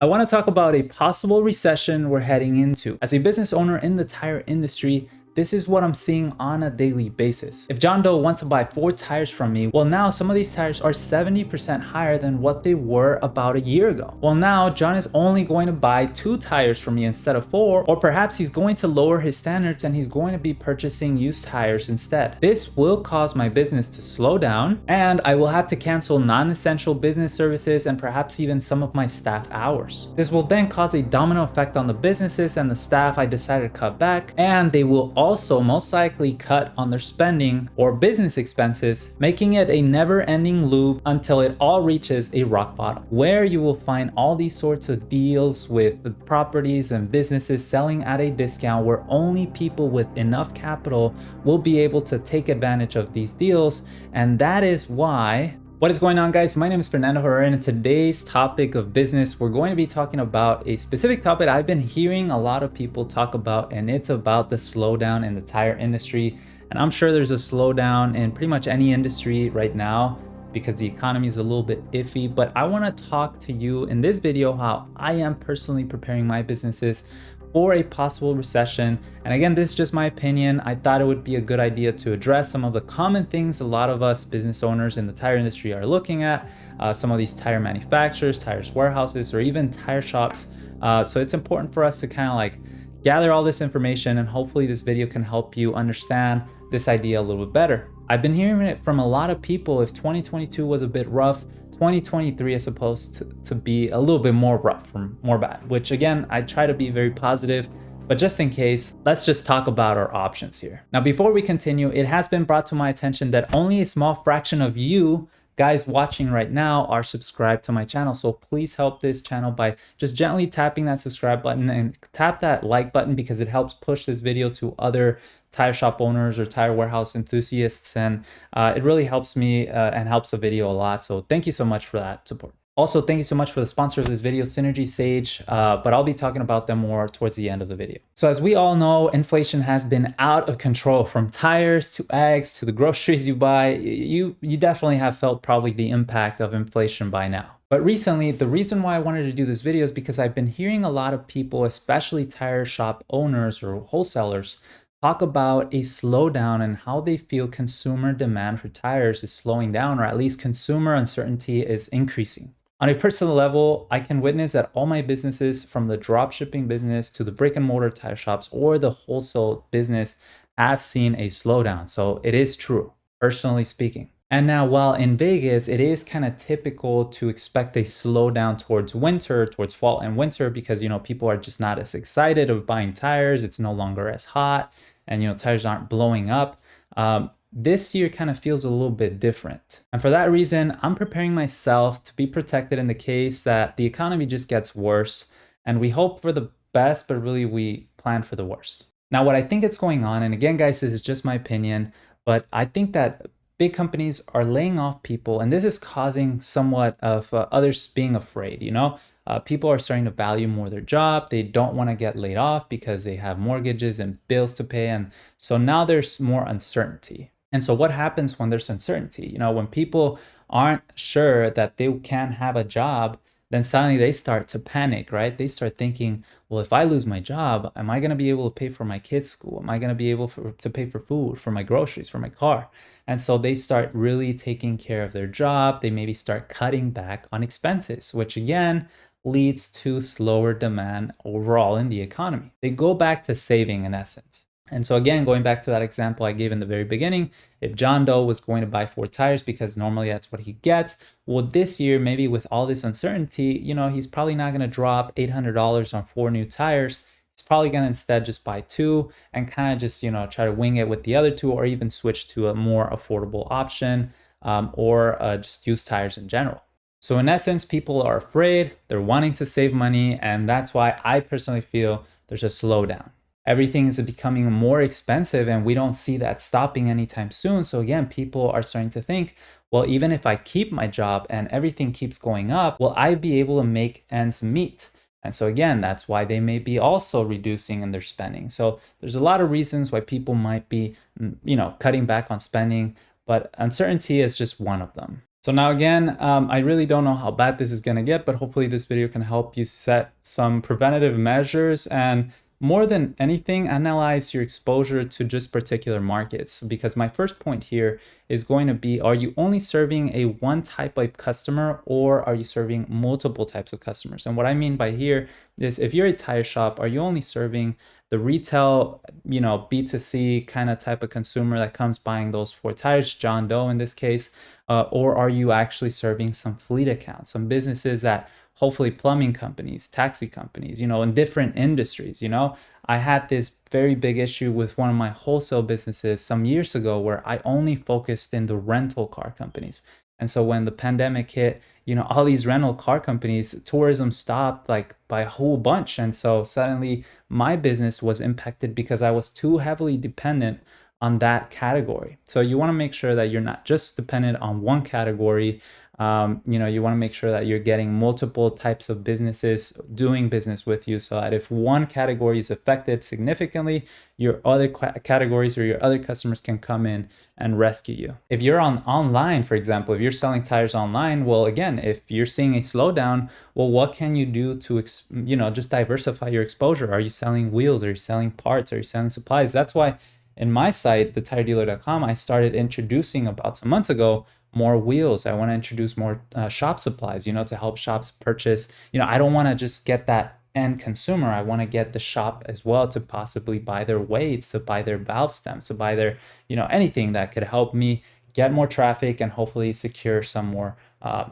I want to talk about a possible recession we're heading into. As a business owner in the tire industry, this is what I'm seeing on a daily basis. If John Doe wants to buy 4 tires from me, well now some of these tires are 70% higher than what they were about a year ago. Well now John is only going to buy 2 tires from me instead of 4, or perhaps he's going to lower his standards and he's going to be purchasing used tires instead. This will cause my business to slow down and I will have to cancel non-essential business services and perhaps even some of my staff hours. This will then cause a domino effect on the businesses and the staff I decided to cut back, and they will also most likely cut on their spending or business expenses, making it a never-ending loop until it all reaches a rock bottom, where you will find all these sorts of deals with the properties and businesses selling at a discount, where only people with enough capital will be able to take advantage of these deals. And that is why... What is going on, guys? My name is Fernandoherrera, and in today's topic of business, we're going to be talking about a specific topic I've been hearing a lot of people talk about, and it's about the slowdown in the tire industry. And I'm sure there's a slowdown in pretty much any industry right now because the economy is a little bit iffy, but I want to talk to you in this video how I am personally preparing my businesses for a possible recession. And again, this is just my opinion. I thought it would be a good idea to address some of the common things a lot of us business owners in the tire industry are looking at, some of these tire manufacturers, tires warehouses, or even tire shops. So it's important for us to kind of like gather all this information, and hopefully this video can help you understand this idea a little bit better. I've been hearing it from a lot of people. If 2022 was a bit rough, 2023 is supposed to be a little bit more rough or more bad, which again, I try to be very positive, but just in case, let's just talk about our options here. Now, before we continue, it has been brought to my attention that only a small fraction of you guys watching right now are subscribed to my channel. So please help this channel by just gently tapping that subscribe button and tap that like button, because it helps push this video to other tire shop owners or tire warehouse enthusiasts, and it really helps me and helps the video a lot. So thank you so much for that support. Also, thank you so much for the sponsor of this video, Synergy Sage, but I'll be talking about them more towards the end of the video. So as we all know, inflation has been out of control. From tires to eggs to the groceries you buy, you definitely have felt probably the impact of inflation by now. But recently, the reason why I wanted to do this video is because I've been hearing a lot of people, especially tire shop owners or wholesalers, talk about a slowdown and how they feel consumer demand for tires is slowing down, or at least consumer uncertainty is increasing. On a personal level, I can witness that all my businesses, from the drop shipping business to the brick and mortar tire shops or the wholesale business, have seen a slowdown. So it is true, personally speaking. And now, while in Vegas, it is kind of typical to expect a slowdown towards winter, towards fall and winter, because, people are just not as excited of buying tires. It's no longer as hot, and, tires aren't blowing up. This year kind of feels a little bit different. And for that reason, I'm preparing myself to be protected in the case that the economy just gets worse. And we hope for the best, but really we plan for the worst. Now, what I think is going on, and again, guys, this is just my opinion, but I think that big companies are laying off people, and this is causing somewhat of others being afraid. People are starting to value more their job. They don't want to get laid off because they have mortgages and bills to pay, and so now there's more uncertainty. And so what happens when there's uncertainty? When people aren't sure that they can have a job, then suddenly they start to panic, right? They start thinking, well, if I lose my job, am I going to be able to pay for my kids' school? Am I going to be able to pay for food, for my groceries, for my car? And so they start really taking care of their job. They maybe start cutting back on expenses, which again leads to slower demand overall in the economy. They go back to saving in essence. And so again, going back to that example I gave in the very beginning, if John Doe was going to buy 4 tires because normally that's what he gets, well, this year, maybe with all this uncertainty, he's probably not going to drop $800 on 4 new tires. He's probably going to instead just buy 2 and kind of just, try to wing it with the other 2, or even switch to a more affordable option, or just use tires in general. So in essence, people are afraid, they're wanting to save money, and that's why I personally feel there's a slowdown. Everything is becoming more expensive, and we don't see that stopping anytime soon. So again, people are starting to think, well, even if I keep my job and everything keeps going up, will I be able to make ends meet? And so again, that's why they may be also reducing in their spending. So there's a lot of reasons why people might be, cutting back on spending, but uncertainty is just one of them. So now again, I really don't know how bad this is gonna get, but hopefully this video can help you set some preventative measures and more than anything, analyze your exposure to just particular markets. Because my first point here is going to be, are you only serving a one type of customer or are you serving multiple types of customers? And what I mean by here is if you're a tire shop, are you only serving the retail, B2C kind of type of consumer that comes buying those 4 tires, John Doe in this case, or are you actually serving some fleet accounts, some businesses that hopefully plumbing companies, taxi companies, in different industries, I had this very big issue with one of my wholesale businesses some years ago where I only focused in the rental car companies. And so when the pandemic hit, all these rental car companies, tourism stopped like by a whole bunch. And so suddenly my business was impacted because I was too heavily dependent on that category. So you want to make sure that you're not just dependent on one category. You want to make sure that you're getting multiple types of businesses doing business with you so that if one category is affected significantly, your other categories or your other customers can come in and rescue you. If you're online, for example, if you're selling tires online, well, again, if you're seeing a slowdown, well, what can you do to, just diversify your exposure? Are you selling wheels? Are you selling parts? Are you selling supplies? That's why in my site, thetiredealer.com, I started introducing about some months ago more wheels. I want to introduce more shop supplies, to help shops purchase. I don't want to just get that end consumer. I want to get the shop as well to possibly buy their weights, to buy their valve stems, to buy their, anything that could help me get more traffic and hopefully secure some more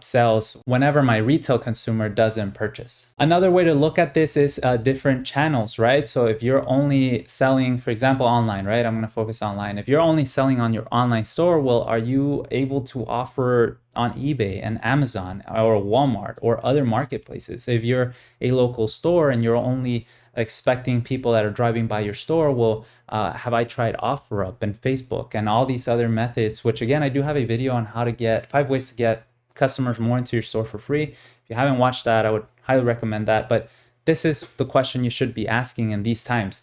sales whenever my retail consumer doesn't purchase. Another way to look at this is different channels, right? So if you're only selling, for example, online, right? I'm going to focus online. If you're only selling on your online store, well, are you able to offer on eBay and Amazon or Walmart or other marketplaces? If you're a local store and you're only expecting people that are driving by your store, well, have I tried OfferUp and Facebook and all these other methods, which again, I do have a video on how to get 5 ways to get customers more into your store for free. If you haven't watched that, I would highly recommend that. But this is the question you should be asking in these times.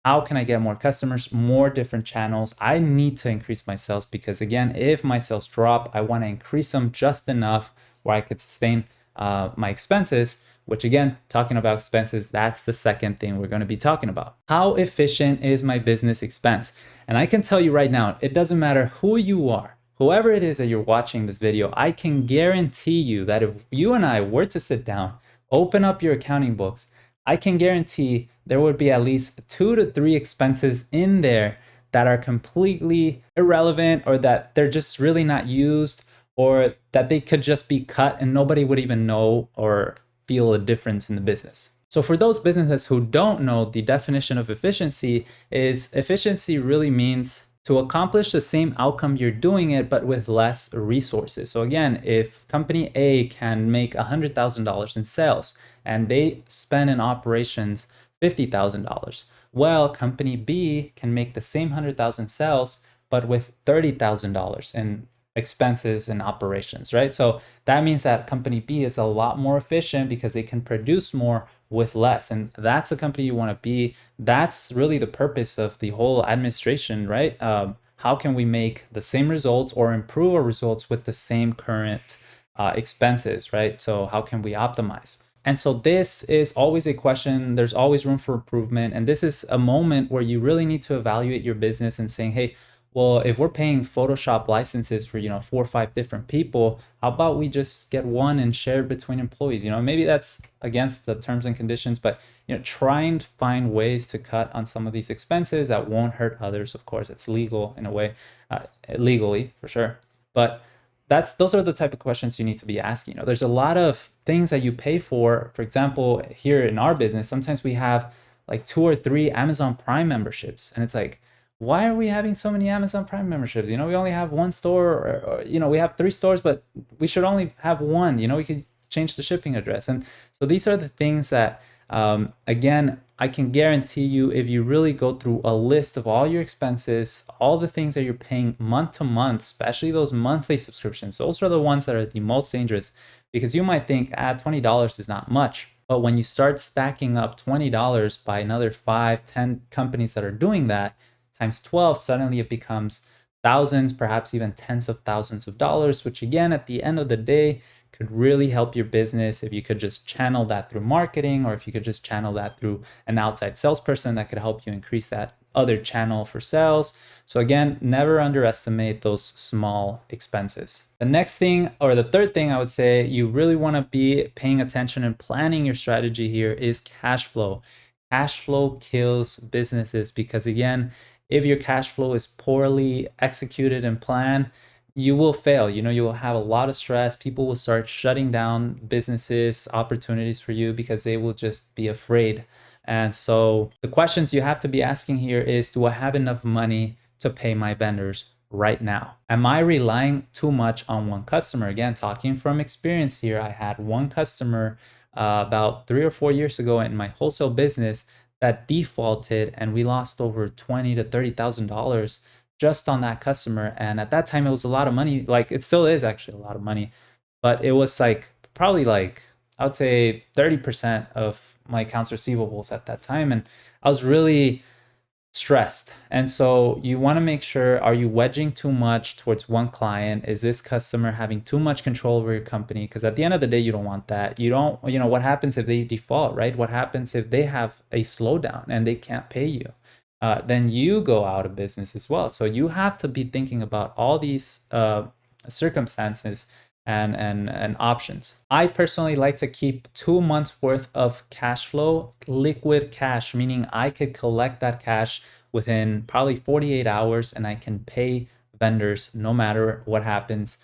How can I get more customers, more different channels? I need to increase my sales because again, if my sales drop, I want to increase them just enough where I could sustain my expenses, which again, talking about expenses, that's the second thing we're going to be talking about. How efficient is my business expense? And I can tell you right now, it doesn't matter who you are. Whoever it is that you're watching this video, I can guarantee you that if you and I were to sit down, open up your accounting books, I can guarantee there would be at least 2 to 3 expenses in there that are completely irrelevant or that they're just really not used or that they could just be cut and nobody would even know or feel a difference in the business. So for those businesses who don't know, the definition of efficiency really means to accomplish the same outcome you're doing it, but with less resources. So again, if company A can make $100,000 in sales and they spend in operations $50,000, well, company B can make the same 100,000 sales, but with $30,000 in expenses and operations, right? So that means that company B is a lot more efficient because they can produce more with less. And that's a company you want to be. That's really the purpose of the whole administration, right? How can we make the same results or improve our results with the same current expenses, right? So how can we optimize? And so this is always a question. There's always room for improvement. And this is a moment where you really need to evaluate your business and saying, hey, well, if we're paying Photoshop licenses for, 4 or 5 different people, how about we just get one and share it between employees? Maybe that's against the terms and conditions, but, try and find ways to cut on some of these expenses that won't hurt others. Of course, it's legal in a way, legally for sure. But those are the type of questions you need to be asking. There's a lot of things that you pay for. For example, here in our business, sometimes we have like 2 or 3 Amazon Prime memberships, and it's like, why are we having so many Amazon Prime memberships? We only have one store, or we have 3 stores, but we should only have one. We could change the shipping address. And so these are the things that, again, I can guarantee you, if you really go through a list of all your expenses, all the things that you're paying month to month, especially those monthly subscriptions, those are the ones that are the most dangerous, because you might think, $20 is not much. But when you start stacking up $20 by another 5, 10 companies that are doing that, times 12, suddenly it becomes thousands, perhaps even tens of thousands of dollars, which again, at the end of the day, could really help your business if you could just channel that through marketing, or if you could just channel that through an outside salesperson that could help you increase that other channel for sales. So again, never underestimate those small expenses. The next thing, or the third thing I would say you really want to be paying attention and planning your strategy here is cash flow. Cash flow kills businesses because again, if your cash flow is poorly executed and planned, you will fail. You will have a lot of stress. People will start shutting down businesses, opportunities for you because they will just be afraid. And so the questions you have to be asking here is, do I have enough money to pay my vendors right now? Am I relying too much on one customer? Again, talking from experience here, I had one customer about 3 or 4 years ago in my wholesale business that defaulted, and we lost over $20,000 to $30,000 just on that customer. And at that time, it was a lot of money. Like, it still is actually a lot of money, but it was like probably like, I would say 30% of my accounts receivables at that time. And I was really stressed. And so you want to make sure, are you wedging too much towards one client? Is this customer having too much control over your company? Because at the end of the day, you don't want that. You don't, what happens if they default, right? What happens if they have a slowdown and they can't pay you? Then you go out of business as well. So you have to be thinking about all these circumstances and options. I personally like to keep 2 months worth of cash flow, liquid cash, meaning I could collect that cash within probably 48 hours and I can pay vendors no matter what happens.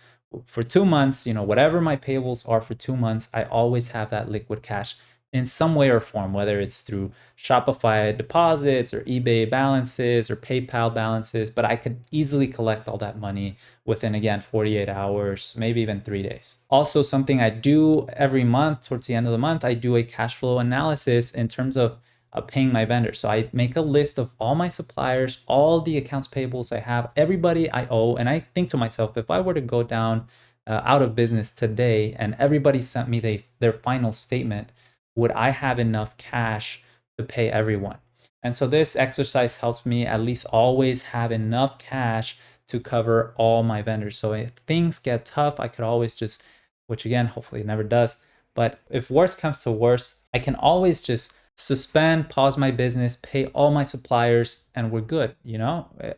For 2 months, whatever my payables are for 2 months, I always have that liquid cash in some way or form, whether it's through Shopify deposits or eBay balances or PayPal balances, but I could easily collect all that money within, again, 48 hours, maybe even 3 days. Also, something I do every month, towards the end of the month, I do a cash flow analysis in terms of paying my vendors. So I make a list of all my suppliers, all the accounts payables I have, everybody I owe, and I think to myself, if I were to go down out of business today and everybody sent me their final statement, would I have enough cash to pay everyone? And so this exercise helps me at least always have enough cash to cover all my vendors. So if things get tough, I could always just, which again, hopefully it never does, but if worst comes to worst, I can always just suspend, pause my business, pay all my suppliers, and we're good.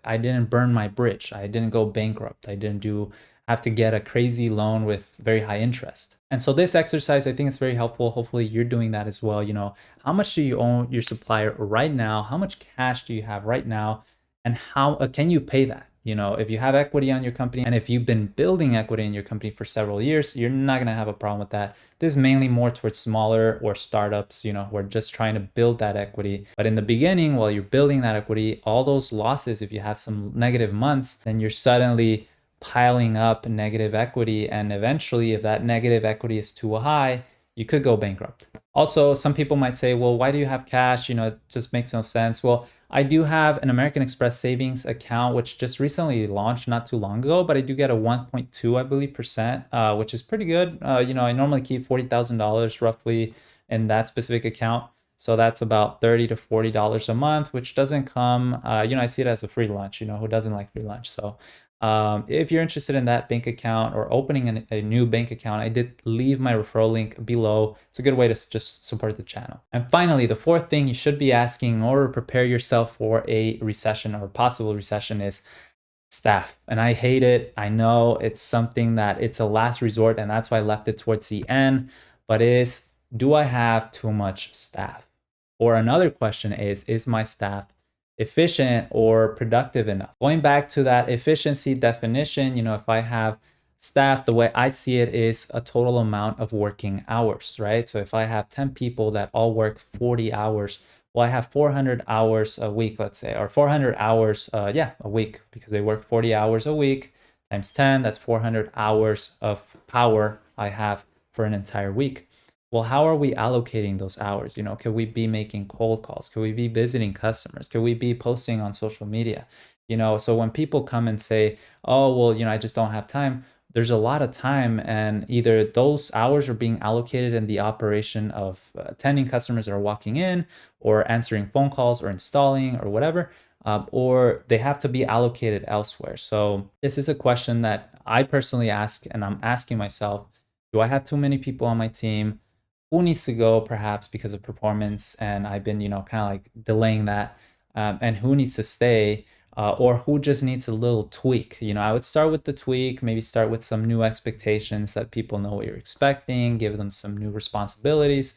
I didn't burn my bridge. I didn't go bankrupt. I didn't have to get a crazy loan with very high interest. And so this exercise, I think it's very helpful. Hopefully you're doing that as well. How much do you owe your supplier right now? How much cash do you have right now? And how can you pay that? If you have equity on your company, and if you've been building equity in your company for several years, you're not going to have a problem with that. This is mainly more towards smaller or startups, who are just trying to build that equity. But in the beginning, while you're building that equity, all those losses, if you have some negative months, then you're suddenly piling up negative equity. And eventually, if that negative equity is too high, you could go bankrupt. Also, some people might say, well, why do you have cash? It just makes no sense. Well, I do have an American Express savings account, which just recently launched not too long ago, but I do get a 1.2, I believe, percent, which is pretty good. I normally keep $40,000 roughly in that specific account. So that's about $30 to $40 a month, which doesn't come, I see it as a free lunch, who doesn't like free lunch? So if you're interested in that bank account or opening a new bank account, I did leave my referral link below. It's a good way to just support the channel. And finally, the fourth thing you should be asking in order to prepare yourself for a recession or possible recession is staff. And I hate it. I know it's something that it's a last resort, and that's why I left it towards the end. But do I have too much staff? Or another question is my staff efficient or productive enough? Going back to that efficiency definition, if I have staff, the way I see it is a total amount of working hours, right? So if I have 10 people that all work 40 hours, well, I have 400 hours a week, let's say, or 400 hours, a week, because they work 40 hours a week times 10, that's 400 hours of power I have for an entire week. Well, how are we allocating those hours? Could we be making cold calls? Could we be visiting customers? Could we be posting on social media? So when people come and say, oh, well, I just don't have time, there's a lot of time, and either those hours are being allocated in the operation of attending customers that are walking in, or answering phone calls, or installing, or whatever. or they have to be allocated elsewhere. So this is a question that I personally ask, and I'm asking myself, do I have too many people on my team? Who needs to go perhaps because of performance? And I've been, kind of like delaying that. And who needs to stay? Or who just needs a little tweak? I would start with the tweak, maybe start with some new expectations that people know what you're expecting, give them some new responsibilities.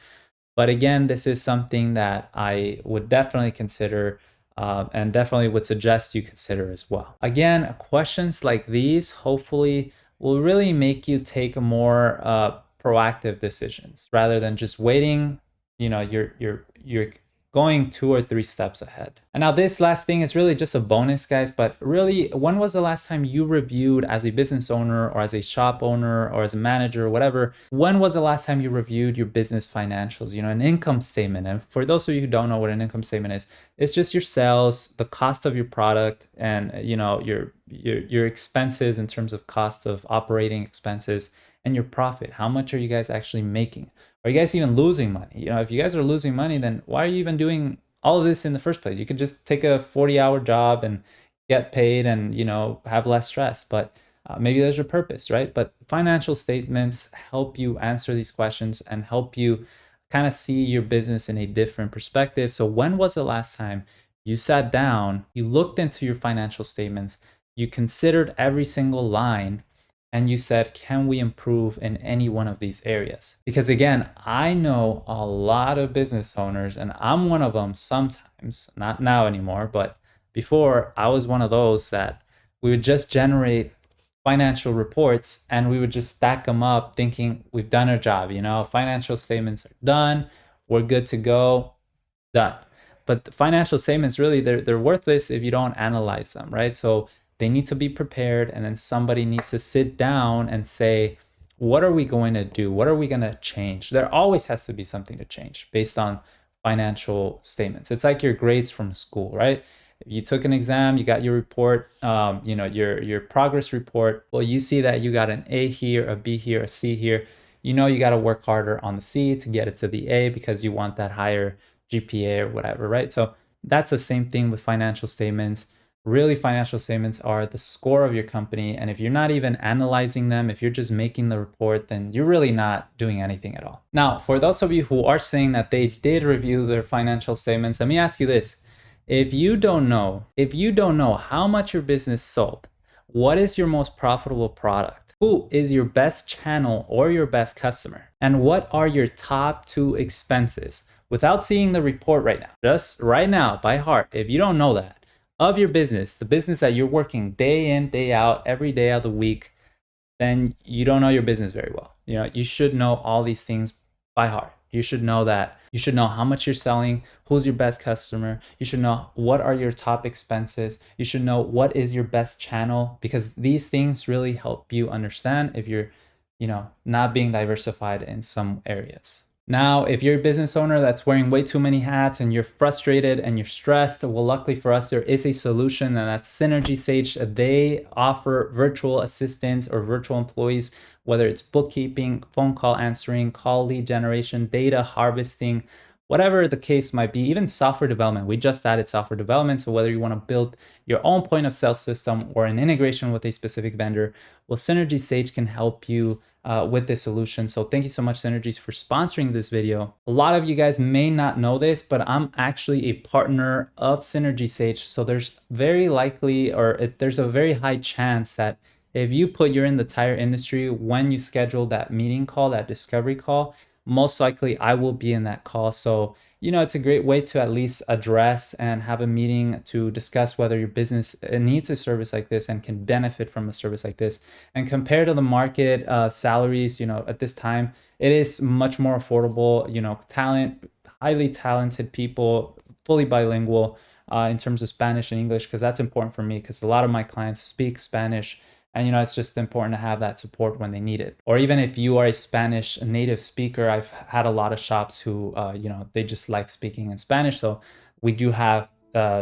But again, this is something that I would definitely consider and definitely would suggest you consider as well. Again, questions like these hopefully will really make you take more proactive decisions rather than just waiting. You're going 2 or 3 steps ahead. And now this last thing is really just a bonus, guys, but really, when was the last time you reviewed as a business owner or as a shop owner or as a manager or whatever, when was the last time you reviewed your business financials, an income statement? And for those of you who don't know what an income statement is, it's just your sales, the cost of your product, and your expenses in terms of cost of operating expenses, and your profit. How much are you guys actually making? Are you guys even losing money? If you guys are losing money, then why are you even doing all of this in the first place? You could just take a 40-hour job and get paid and, have less stress. But maybe there's a purpose, right? But financial statements help you answer these questions and help you kind of see your business in a different perspective. So when was the last time you sat down, you looked into your financial statements, you considered every single line, and you said, can we improve in any one of these areas? Because again, I know a lot of business owners, and I'm one of them sometimes, not now anymore, but before I was one of those that we would just generate financial reports and we would just stack them up thinking we've done our job. Financial statements are done, we're good to go, done. But the financial statements, really, they're worthless if you don't analyze them, right? So they need to be prepared, and then somebody needs to sit down and say, what are we going to do? What are we going to change? There always has to be something to change based on financial statements. It's like your grades from school, right? If you took an exam, you got your report, your progress report. Well, you see that you got an A here, a B here, a C here. You got to work harder on the C to get it to the A because you want that higher GPA or whatever, right? So that's the same thing with financial statements. Really, financial statements are the score of your company. And if you're not even analyzing them, if you're just making the report, then you're really not doing anything at all. Now, for those of you who are saying that they did review their financial statements, let me ask you this. If you don't know how much your business sold, what is your most profitable product? Who is your best channel or your best customer? And what are your top 2 expenses? Without seeing the report right now, just right now by heart, if you don't know that, of your business, the business that you're working day in, day out, every day of the week, then you don't know your business very well. You should know all these things by heart. You should know that. You should know how much you're selling, who's your best customer. You should know what are your top expenses. You should know what is your best channel, because these things really help you understand if you're, not being diversified in some areas. Now, if you're a business owner that's wearing way too many hats and you're frustrated and you're stressed, well, luckily for us, there is a solution, and that's Synergy Sage. They offer virtual assistants or virtual employees, whether it's bookkeeping, phone call answering, call lead generation, data harvesting, whatever the case might be, even software development. We just added software development. So whether you want to build your own point of sale system or an integration with a specific vendor, well, Synergy Sage can help you with this solution. So thank you so much, Synergies, for sponsoring this video. A lot of you guys may not know this, but I'm actually a partner of Synergy Sage. So there's very likely, there's a very high chance that if you're in the tire industry, when you schedule that meeting call, that discovery call, most likely I will be in that call. So it's a great way to at least address and have a meeting to discuss whether your business needs a service like this and can benefit from a service like this. And compared to the market salaries, at this time, it is much more affordable. Highly talented people, fully bilingual in terms of Spanish and English, because that's important for me, because a lot of my clients speak Spanish. And, it's just important to have that support when they need it. Or even if you are a Spanish native speaker, I've had a lot of shops who, they just like speaking in Spanish. So we do have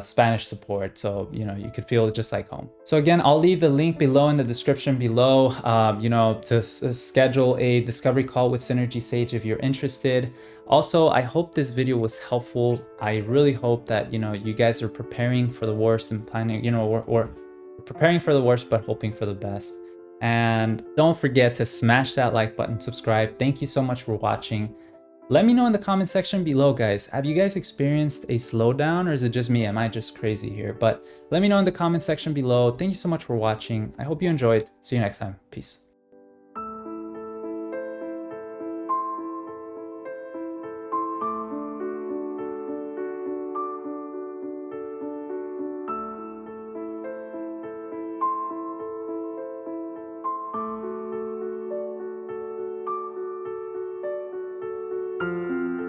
Spanish support, so you know you could feel just like home. So again, I'll leave the link below in the description below, you know, to schedule a discovery call with Synergy Sage if you're interested. Also, I hope this video was helpful. I really hope that, you know, you guys are preparing for the worst and planning, you know, or preparing for the worst but hoping for the best. And don't forget to smash that like button, subscribe. Thank you so much for watching. Let me know in the comment section below, guys. Have you guys experienced a slowdown, or is it just me? Am I just crazy here? But let me know in the comment section below. Thank you so much for watching. I hope you enjoyed. See you next time. Peace.